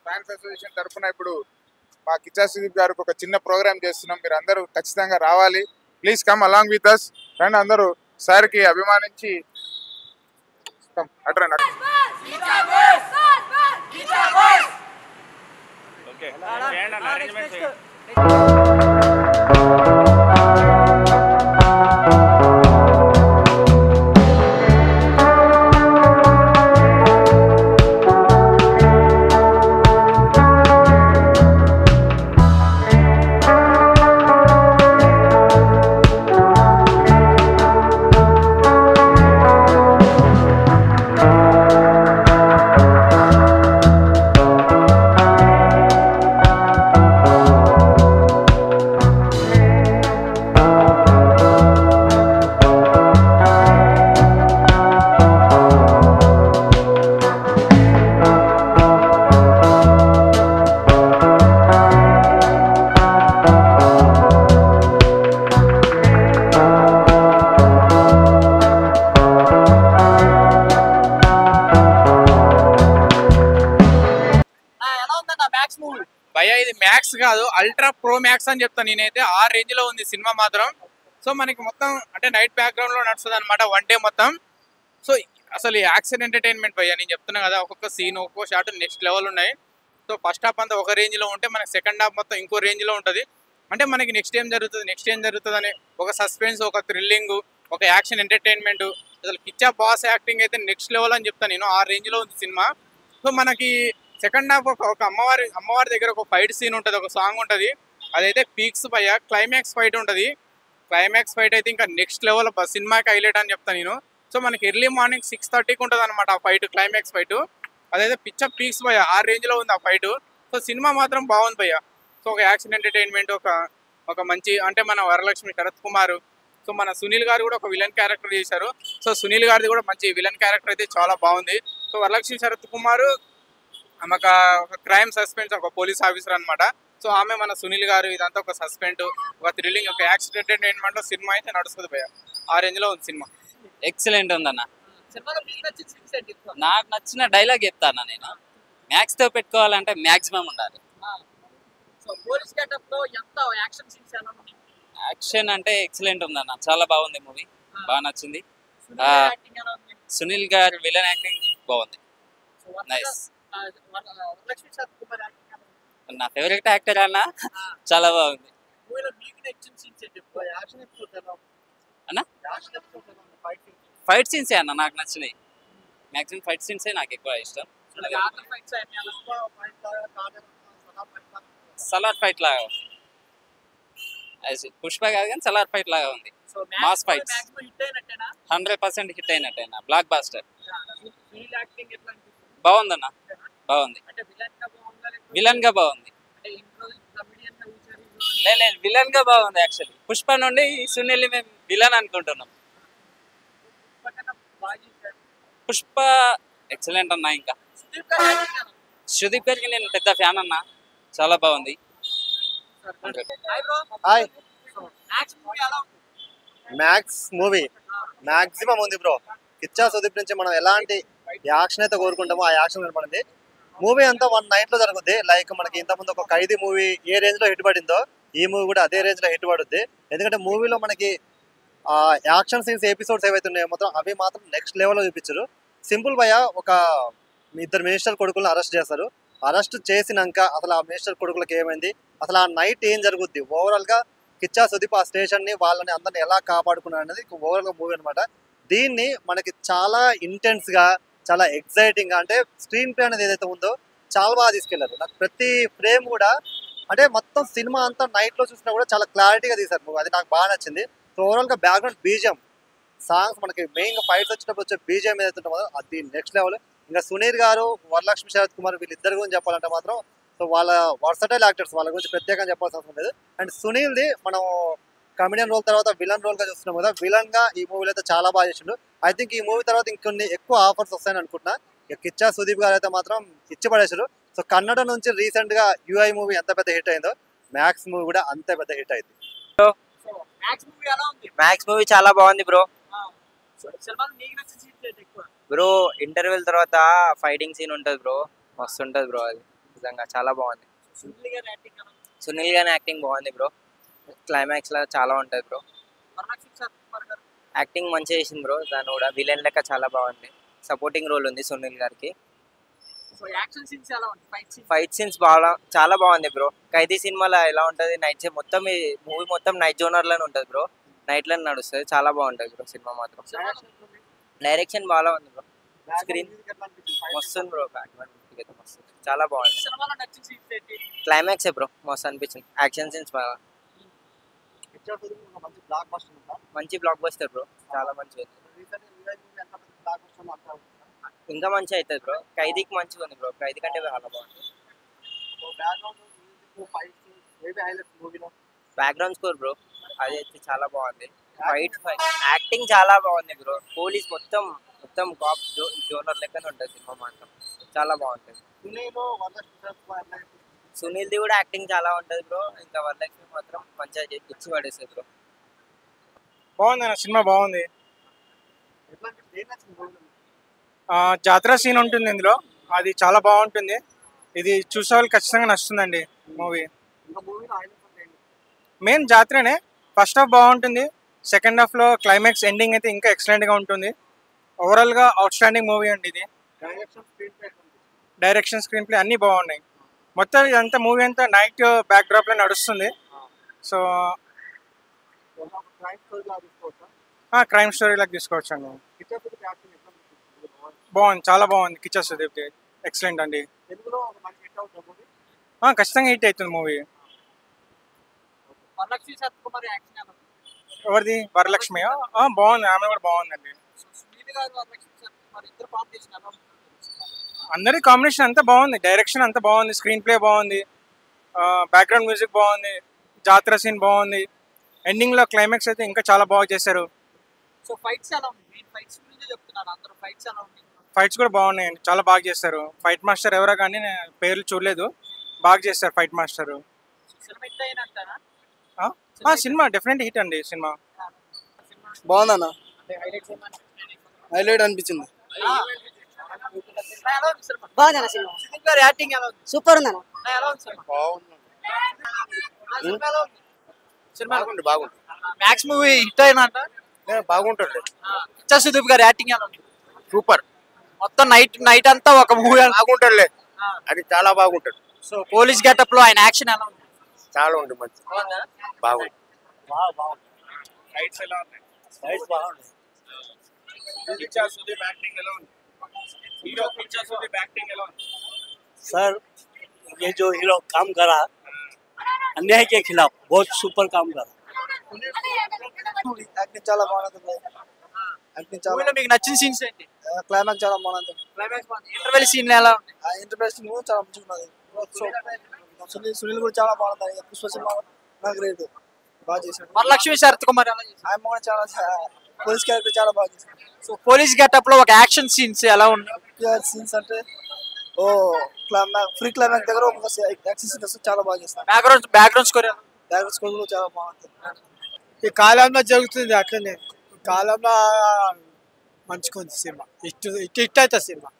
Fans association తరఫున ఇప్పుడు మా కిచ్చా సుదీప్ గారికి ఒక చిన్న ప్రోగ్రామ్ చేస్తున్నాం. మీరు అందరూ ఖచ్చితంగా రావాలి. Please come along with us. రండి అందరూ సార్కి అభిమానించి అట్రా. భయ్యా ఇది మ్యాక్స్ కాదు, అల్ట్రా ప్రో మ్యాక్స్ అని చెప్తాను నేనైతే. ఆ రేంజ్ లో ఉంది సినిమా మాత్రం. సో మనకి మొత్తం అంటే నైట్ బ్యాక్గ్రౌండ్ లో నడుస్తుంది అనమాట వన్ డే మొత్తం. సో అసలు యాక్షన్ ఎంటర్టైన్మెంట్ భయ్యా, నేను చెప్తున్నా కదా, ఒక్కొక్క సీన్ ఒక్కొక్క షాట్ నెక్స్ట్ లెవెల్ ఉన్నాయి. సో ఫస్ట్ హాఫ్ అంతా ఒక రేంజ్ లో ఉంటే మనకి సెకండ్ హాఫ్ మొత్తం ఇంకో రేంజ్ లో ఉంటుంది. అంటే మనకి నెక్స్ట్ ఏం జరుగుతుంది అని ఒక సస్పెన్స్, ఒక థ్రిల్లింగ్, ఒక యాక్షన్ ఎంటర్టైన్మెంట్. అసలు కిచ్చా బాస్ యాక్టింగ్ అయితే నెక్స్ట్ లెవెల్ అని చెప్తాను నేను. ఆ రేంజ్ లో ఉంది సినిమా. సో మనకి సెకండ్ హాఫ్ ఒక అమ్మవారి దగ్గర ఒక ఫైట్ సీన్ ఉంటుంది, ఒక సాంగ్ ఉంటుంది. అదైతే పీక్స్ భయ్యా. క్లైమాక్స్ ఫైట్ ఉంటుంది. క్లైమాక్స్ ఫైట్ అయితే ఇంకా నెక్స్ట్ లెవెల్ సినిమాకి హైలైట్ అని చెప్తాను నేను. సో మనకి ఎర్లీ మార్నింగ్ 6:30కి ఉంటుంది అనమాట ఆ ఫైట్, క్లైమాక్స్ ఫైట్. అదైతే పిచ్చ పీక్స్ భయ్యా, ఆ రేంజ్ లో ఉంది ఆ ఫైట్. సో సినిమా మాత్రం బాగుంది భయ్యా. సో ఒక యాక్షన్ ఎంటర్టైన్మెంట్, ఒక మంచి అంటే మన వరలక్ష్మి శరత్ కుమార్, సో మన సునీల్ గారు కూడా ఒక విలన్ క్యారెక్టర్ చేశారు. సో సునీల్ గారిది కూడా మంచి విలన్ క్యారెక్టర్ అయితే చాలా బాగుంది. సో వరలక్ష్మి శరత్ కుమార్ ఆమె ఒక క్రైమ్ సస్పెన్స్, ఒక పోలీస్ ఆఫీసర్ అనమాట. సో ఆమె మన సునీల్ గారు, ఇదంతా ఒక సస్పెండ్, ఒక థ్రిల్లింగ్, ఒక యాక్షన్ ఎంటర్టైన్మెంట్ లో సినిమా అయితే నడుస్తుంది భయ్యా. ఆ రేంజ్ లో ఉంది సినిమా. ఎక్సలెంట్ ఉందన్న. నాకు నచ్చిన డైలాగ్ చెప్తాను నేను. మ్యాక్స్ తో పెట్టుకోవాలంటే మ్యాక్సిమం ఉండాలి. యాక్షన్ అంటే ఎక్సలెంట్ ఉందన్న, చాలా బాగుంది మూవీ, బాగా నచ్చింది. సునీల్ గారు విలన్ యాక్టింగ్ బాగుంది, నైస్. నా ఫేవరెట్ యాక్టర్ అన్న, చాలా బాగుంది అన్న. ఫైట్ సీన్సే అన్న నాకు నచ్చినాయి, మ్యాక్సిమం ఫైట్ సీన్సే నాకు ఎక్కువ ఇష్టం. సలార్ ఫైట్ లాగా, పుష్ప కాదు కానీ సలార్ ఫైట్ లాగా ఉంది. మాస్ ఫైట్స్ 100% హిట్ అయినట్టేనా, బ్లాక్ బాస్టర్. బాగుందన్న, బాగుంది. విలన్ గా బాగుంది, లేదు విలన్ గా బాగుంది. యాక్చువల్లీ పుష్ప నుండి సునీల్ మేము విలన్ అనుకుంటున్నాం. పుష్ప ఎక్సలెంట్ అన్న. ఇంకా సుదీప్ గారికి నేను పెద్ద ఫ్యాన్ అన్న, చాలా బాగుంది. మ్యాక్స్ మూవీ మ్యాక్సిమం ఉంది బ్రో. కిచ్చా సుదీప్ నుంచి మనం ఎలాంటి యాక్షన్ అయితే కోరుకుంటామో ఆ యాక్షన్ కనపడింది. మూవీ అంతా వన్ నైట్ లో జరుగుద్ది. లైక్ మనకి ఇంతకుముందు ఒక ఖైదీ మూవీ ఏ రేంజ్ లో హిట్ పడిందో ఈ మూవీ కూడా అదే రేంజ్ లో హిట్ పడుద్ది. ఎందుకంటే మూవీలో మనకి యాక్షన్ సీన్స్ ఎపిసోడ్స్ ఏవైతే ఉన్నాయో మొత్తం అవి మాత్రం నెక్స్ట్ లెవెల్లో చూపించారు. సింపుల్ భయ్య, ఒక ఇద్దరు మినిస్టర్ కొడుకులను అరెస్ట్ చేస్తారు. అరెస్ట్ చేసినాక అసలు ఆ మినిస్టర్ కొడుకులకు ఏమైంది, అసలు ఆ నైట్ ఏం జరుగుద్ది, ఓవరాల్ గా కిచ్చా సుదీప్ ఆ స్టేషన్ ని వాళ్ళని అందరిని ఎలా కాపాడుకున్నారు అనేది ఓవరాల్ గా మూవీ అనమాట. దీన్ని మనకి చాలా ఇంటెన్స్ గా, చాలా ఎక్సైటింగ్ గా, అంటే స్క్రీన్ ప్లే అనేది ఏదైతే ఉందో చాలా బాగా తీసుకెళ్లారు. నాకు ప్రతి ఫ్రేమ్ కూడా అంటే మొత్తం సినిమా అంతా నైట్ లో చూసినా కూడా చాలా క్లారిటీగా తీశారు మూవీ, అది నాకు బాగా నచ్చింది. సో ఓవరాల్ గా బ్యాక్గ్రౌండ్ బీజిఎం సాంగ్స్, మనకి మెయిన్ గా ఫైట్స్ వచ్చినప్పుడు వచ్చే బీజిఎం ఏదైతే ఉంటుందో అది నెక్స్ట్ లెవెల్. ఇంకా సునీల్ గారు, వరలక్ష్మి శరత్ కుమార్ వీళ్ళిద్దరి గురించి చెప్పాలంటే మాత్రం సో వాళ్ళ వర్సటైల్ యాక్టర్స్, వాళ్ళ గురించి ప్రత్యేకంగా చెప్పాల్సిన అవసరం లేదు. అండ్ సునీల్ది మనం కమెడియన్ రోల్ తర్వాత విలన్ రోల్ గా చూస్తున్నాం కదా, విలన్ గా ఈ మూవీలో అయితే చాలా బాగా చేసిండు. ఐ థింక్ ఈ మూవీ తర్వాత ఇంకొన్ని ఎక్కువ ఆఫర్స్ వస్తాయని అనుకుంటున్నా. ఇక కిచ్చా సుదీప్ గారు అయితే మాత్రం ఇచ్చి పడేసారు. సో కన్నడ నుంచి రీసెంట్ గా యూఐ మూవీ ఎంత పెద్ద హిట్ అయిందో మ్యాక్స్ మూవీ కూడా అంత పెద్ద హిట్ అయింది. మ్యాక్స్ మూవీ చాలా బాగుంది బ్రో. బ్రో ఇంటర్వెల్ తర్వాత ఫైటింగ్ సీన్ ఉంటుంది బ్రో, మస్తు ఉంటుంది బ్రో. అది నిజంగా చాలా బాగుంది. సునీల్ గారి యాక్టింగ్ బాగుంది బ్రో. క్లైమాక్స్ లో చాలా ఉంటుంది బ్రో. యాక్టింగ్ మంచిగా చేసింది బ్రో. దాని కూడా విలన్ లెక్క చాలా బాగుంది. సపోర్టింగ్ రోల్ ఉంది సునీల్ గారికి. ఫైట్ సీన్స్ బాగా చాలా బాగుంది బ్రో. ఖైదీ సినిమాలో ఎలా ఉంటుంది, నైట్ మొత్తం ఈ మూవీ మొత్తం నైట్ జోనర్ లోనే ఉంటుంది బ్రో. నైట్ లో నడుస్తుంది, చాలా బాగుంటుంది బ్రో సినిమా మాత్రం. డైరెక్షన్ బాగా ఉంది బ్రో. స్క్రీన్ మస్తుంది బ్రో. మస్తు చాలా బాగుంది. క్లైమాక్స్ బ్రో మస్తు అనిపించింది. యాక్షన్ సీన్స్ బాగా మంచి బ్లాక్ బస్టర్ బ్రో. చాలా మంచిగా ఇంకా మంచిగా అవుతుంది బ్రో. ఖైదీకి మంచిగా ఉంది బ్రో. ఖైదీ కంటే చాలా బాగుంది. బ్యాక్గ్రౌండ్ స్కోర్ బ్రో అది అయితే చాలా బాగుంది. ఫైట్ యాక్టింగ్ చాలా బాగుంది బ్రో. పోలీస్ మొత్తం మొత్తం కాప్ జోనర్ లెక్కనే ఉంటుంది సినిమా మాత్రం. చాలా బాగుంటుంది. సునీల్ది కూడా యాక్టింగ్ చాలా ఉంటుంది బ్రో. ఇంకా వరలక్ష్మి మాత్రం మంచిగా ఇచ్చి పడేస్తుంది బ్రో. బాగుంది అన్న సినిమా, బాగుంది. జాతర సీన్ ఉంటుంది ఇందులో, అది చాలా బాగుంటుంది. ఇది చూసే వాళ్ళు ఖచ్చితంగా నచ్చుతుందండి మూవీ. మెయిన్ జాతరనే. ఫస్ట్ హాఫ్ బాగుంటుంది, సెకండ్ హాఫ్లో క్లైమాక్స్ ఎండింగ్ అయితే ఇంకా ఎక్సలెంట్గా ఉంటుంది. ఓవరాల్గా అవుట్ స్టాండింగ్ మూవీ అండి ఇది. డైరెక్షన్, స్క్రీన్ ప్లే అన్నీ బాగున్నాయి. మొత్తం ఇదంతా మూవీ అంతా నైట్ బ్యాక్ డ్రాప్లో నడుస్తుంది. సో క్రైమ్ స్టోరీ లాగా తీసుకోవచ్చు అండి. బాగుంది, చాలా బాగుంది. కిచ్చా సుదీప్ ఎక్సలెంట్ అండి. ఖచ్చితంగా హిట్ అవుతుంది మూవీ. ఎవరిది? వరలక్ష్మి బాగుంది, ఆమె కూడా బాగుందండి. అందరి కాంబినేషన్ అంతా బాగుంది. డైరెక్షన్ అంతా బాగుంది, స్క్రీన్ ప్లే బాగుంది, బ్యాక్గ్రౌండ్ మ్యూజిక్ బాగుంది, జాతర సీన్ బాగుంది. ఎండింగ్ లో క్లైమాక్స్ అయితే ఇంకా చాలా బాగా చేశారు. ఫైట్స్ కూడా బాగున్నాయండి, చాలా బాగా చేస్తారు. ఫైట్ మాస్టర్ ఎవరో కానీ పేర్లు చూడలేదు, బాగా చేస్తారు fight master. Cinema definite hit అండి. సినిమా బాగుందన్న, హైలైట్ అనిపించింది. బాగుందన్న సినిమా, సూపర్ ఉందన్న. బాగుంది బాగుంది. మ్యాక్స్ మూవీ హిట్ అయినంట. బాగుంటుంది. కిచ్చా సుదీప్ గారి యాక్టింగ్ ఎలా ఉంది? సూపర్. మొత్తం నైట్ అంతా ఒక మూవీ బాగుంటుంది, అది చాలా బాగుంటుంది. సో పోలీస్ గెటప్ లో ఆయన యాక్షన్ ఎలా ఉంది? చాలా ఉంది, మంచి బాగుంది. सर ये जो हीरो काम करा अन्याय के खिलाफ बहुत सुपर काम करा. యాక్టింగ్ చాలా బాగుంటుంది. యాక్టింగ్ చాలా, మూవీలో మీకు నచ్చిన సీన్స్ ఏంటి? క్లైమాక్స్ చాలా బాగుంది. ఇంటర్వెల్ సీన్ ఎలా ఉంది? ఇంటర్ప్రెషన్ కూడా చాలా మంచిగా ఉన్నది. సునీల్ కూడా చాలా బాగుంది. పుష్ప సినిమా నాకు గ్రేట్, బాగా చేశాడు. వరలక్ష్మి శరత్ కుమార్ ఎలా చేశారు? ఆయన కూడా చాలా పోలీస్ క్యారెక్టర్ చాలా బాగా చేశాడు. సో పోలీస్ గెటప్ లో ఒక యాక్షన్ సీన్స్ ఎలా ఉన్నాయి? సీన్స్ అంటే ఫ్రీ క్లైమాక్స్ దగ్గర ఒక యాక్షన్ సీన్స్ చాలా బాగా చేస్తాడు. బ్యాక్గ్రౌండ్ స్కోర్ ఎలా ఉంది? బ్యాక్గ్రౌండ్ స్కోర్ కూడా చాలా బాగుంటుంది. ఈ కాలంలో జరుగుతుంది అట్లనే. ఈ కాలంలో మంచిగా ఉంది సినిమా, హిట్ అవుతుంది సినిమా.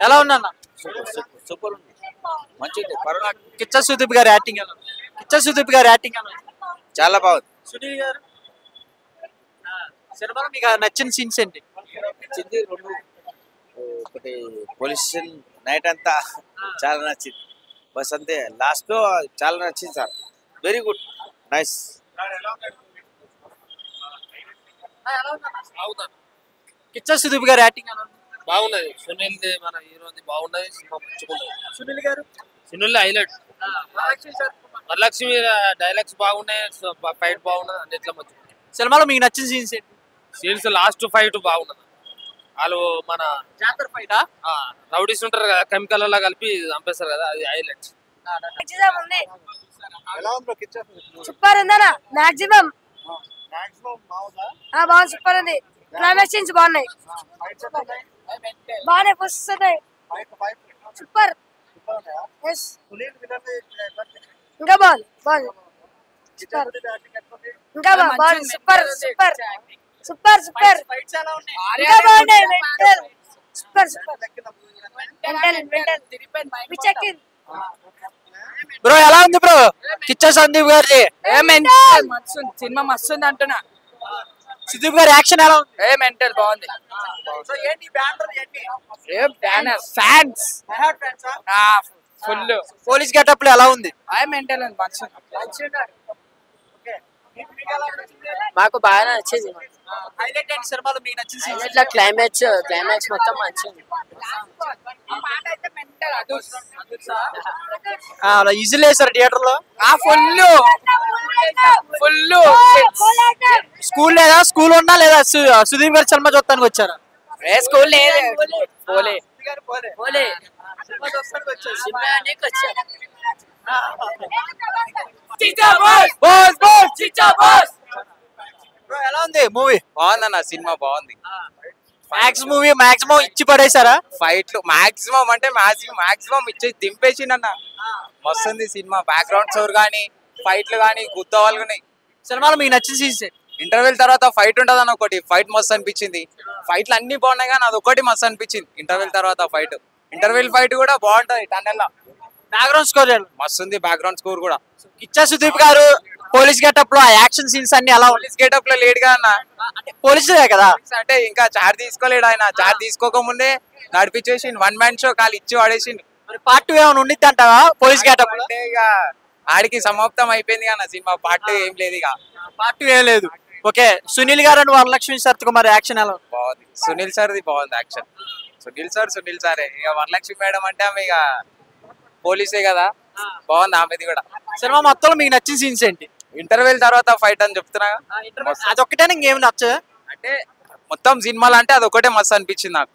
ఎలా ఉందన్న? సూపర్ ఉంది, మంచిది. కిచ్చా సుదీప్ గారి యాక్టింగ్ ఎలా ఉంది? కిచ్చా సుదీప్ గారి యాక్టింగ్ ఎలా ఉంది? చాలా బాగుంది. సునీల్ గారు సినిమాలో మీకు నచ్చిన సీన్స్ ఏంటి? నచ్చింది రెండు. ఒకటి పోలీస్ నైట్ అంతా చాలా నచ్చింది. బస్ అంతే, లాస్ట్ లో చాలా నచ్చింది sir. Very good, nice. Kichcha Sudeep గారి యాక్టింగ్ ఎలా ఉంది? బాగున్నది. సునీల్ మన హీరోది బాగున్నది. సినిమా మంచిగున్నది. సునీల్ గారు సునీల్ హైలైట్. వరలక్ష్మి డైలాగ్స్ బాగున్నాయి, ఫైట్ బాగున్నది, అన్నిట్లో మంచి. సినిమాలో మీకు నచ్చిన సీన్స్ ఏంటి? సీన్స్ లాస్ట్ ఫైట్ బాగున్నది. వాళ్ళు మన జాతర ఫైటా? రౌడీస్ ఉంటారు కదా, కెమికల్ లా కలిపి చంపేస్తారు కదా, అది హైలైట్. సూపర్ ఉందన్న. మాక్సిమం బాగుంది, సూపర్ ఉంది. క్లైమాక్స్ సీన్స్ బాగున్నాయి, బాగానే వస్తున్నాయి. సూపర్. ఇంకా బాగుంది బాగుంది సూపర్ ఇంకా బాగుంది సూపర్ సూపర్ సూపర్ సూపర్ ఇంకా బాగుంది సూపర్ సూపర్ బ్రో ఎలా ఉంది బ్రో కిచ్చా సందీప్ గారిది సినిమా మస్తు ఉంది అంటున్నా సందీప్ గారి యాక్షన్ ఎలా ఉంది మెంటల్ బాగుంది ఫ్యాన్స్ ఫుల్ పోలీస్ గెటప్ లో ఎలా ఉంది మెంటల్ మంచి మాకు బాగా నచ్చింది హైలైట్ అయిన సినిమాలో మీకు నచ్చిన ఇట్లా క్లైమాక్స్ మొత్తం మంచిది ఈజీలీ వేసారు థియేటర్ లో ఫుల్ స్కూల్ లేదా స్కూల్ ఉన్నా లేదా సుదీప్ గారి సినిమా చూడటానికి వచ్చారా స్కూల్ లేదు పోలే ఎలా ఉంది మూవీ బాగుందన్న సినిమా బాగుంది. మాక్సిమం ఇచ్చి పడేసారా ఫైట్లు మాక్సిమం అంటే మాక్సిమం ఇచ్చి దింపేసిండన్న. మస్తుంది సినిమా. బ్యాక్గ్రౌండ్ స్కోర్ కానీ ఫైట్లు కానీ గుద్దవాళ్ళు కానీ. సినిమాలో మీకు నచ్చిన సీన్స్ ఇంటర్వెల్ తర్వాత ఫైట్ ఉంటుంది అన్న ఒకటి. ఫైట్ మస్తు అనిపించింది. ఫైట్లు అన్ని బాగున్నాయి కానీ అది ఒకటి మస్తు అనిపించింది. ఇంటర్వెల్ తర్వాత ఫైట్. ఇంటర్వెల్ ఫైట్ కూడా బాగుంటది. టన్నెల్ బ్యాక్గ్రౌండ్ స్కోర్ మస్తుంది. బ్యాక్గ్రౌండ్ స్కోర్ కూడా. కిచ్చా సుదీప్ గారు పోలీస్ గెటప్ లో ఆ యాక్షన్ సీన్స్ అన్ని అలా పోలీస్ గెటప్ లో లేట్ గా అన్న. పోలీసులే కదా అంటే ఇంకా చార్జ్ తీసుకోలేడు ఆయన. చార్జ్ తీసుకోకముందే నడిపించేసి వన్ మ్యాన్ షో కాలు ఇచ్చి వాడేసిండు. పార్ట్ 2 ఏమైనా ఉండిద్ది అంటావా పోలీస్ గెటప్ అంటే ఇక ఆడికి సమాప్తం అయిపోయింది కానీ సినిమా పార్ట్ 2 ఏం లేదు. ఇక పార్ట్ 2 ఏం లేదు. ఓకే సునీల్ గారు అండ్ వరలక్ష్మి సత్యకుమార్ యాక్షన్ ఎలా బాగుంది. సునీల్ సార్ది బాగుంది యాక్షన్. సునీల్ సారే. ఇక వరలక్ష్మి మేడం అంటే ఆమె ఇక పోలీసే కదా. బాగుంది ఆమెది కూడా. సినిమా మొత్తంలో మీకు నచ్చిన సీన్స్ ఏంటి? ఇంటర్వెల్ తర్వాత ఫైట్ అని చెప్తున్నా. అదొక్కటే ఇంకేమి నచ్చదు అంటే మొత్తం సినిమాలు అంటే అదొకటే మస్తు అనిపించింది నాకు.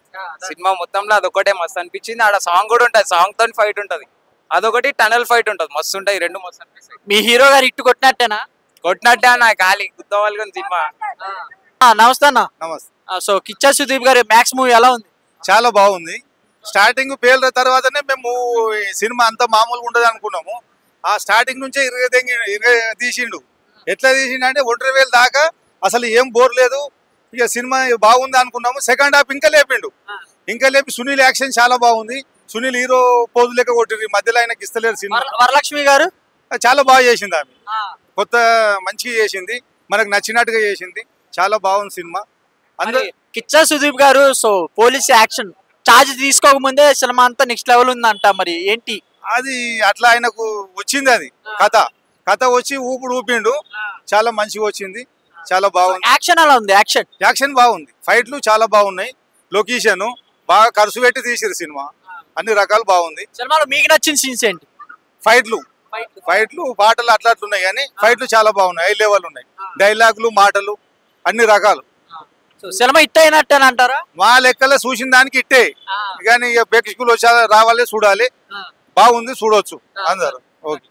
సినిమా మొత్తంలో అదొకటే మస్తు అనిపించింది. ఆడ సాంగ్ కూడా ఉంటది. సాంగ్ తో ఫైట్ ఉంటది. అదొకటి టనల్ ఫైట్ ఉంటది. మస్తు ఉంటాయి. రెండు మస్తు అనిపిస్తాయి. మీ హీరో గారు ఇట్టు కొట్టినట్టేనా? కొట్టినట్టే నా ఖాళీ గుద్దవాళ్ళు సినిమా. నమస్తే అన్న. నమస్తే. సో కిచ్చా సుదీప్ గారి మ్యాక్స్ మూవీ ఎలా ఉంది? చాలా బాగుంది. స్టార్టింగ్ పేర్ల తర్వాతనే మేము ఈ సినిమా అంతా మామూలుగా ఉండదు అనుకున్నాము. ఆ స్టార్టింగ్ నుంచే ఇరగ తీసిండు. ఎట్లా తీసిండు అంటే 1,000 దాకా అసలు ఏం బోర్ లేదు. ఇక సినిమా బాగుంది అనుకున్నాము. సెకండ్ హాఫ్ ఇంకా లేపి సునీల్ యాక్షన్ చాలా బాగుంది. సునీల్ హీరో పోజు లెక్క కొట్టింది. మధ్యలో ఆయనకి ఇస్తలేరు సినిమా. వరలక్ష్మి గారు చాలా బాగా చేసింది. ఆమె కొత్త మంచిగా చేసింది. మనకు నచ్చినట్టుగా చేసింది. చాలా బాగుంది సినిమా. అందరూ కిచ్చా సుదీప్ గారు సో పోలీస్ యాక్షన్ ఛార్జ్ తీసుకోకముందే సినిమా అంతా నెక్స్ట్ లెవెల్ ఉందంట. మరి ఏంటి అది? అట్లా ఆయనకు వచ్చింది. అది కథ వచ్చి ఊపిండు. చాలా మంచిగా వచ్చింది. చాలా బాగుంది. యాక్షన్ అలా ఉంది. యాక్షన్ బాగుంది. ఫైట్లు చాలా బాగున్నాయి. లొకేషన్ బాగా ఖర్చు పెట్టి తీసిరు సినిమా. అన్ని రకాలు బాగుంది. సినిమాలో మీకు నచ్చిన సీన్స్ ఏంటి? ఫైట్లు పాటలు అట్లా కానీ ఫైట్లు చాలా బాగున్నాయి. హై లెవెల్ ఉన్నాయి. డైలాగులు మాటలు అన్ని రకాలు. సినిమా హిట్ అయినట్టేనంటారా? మా లెక్కలో చూసిన దానికి ఇట్టే. కానీ ఇక ప్రేక్షకులు వచ్చి రావాలి, చూడాలి. బాగుంది, చూడొచ్చు అందరు. ఓకే.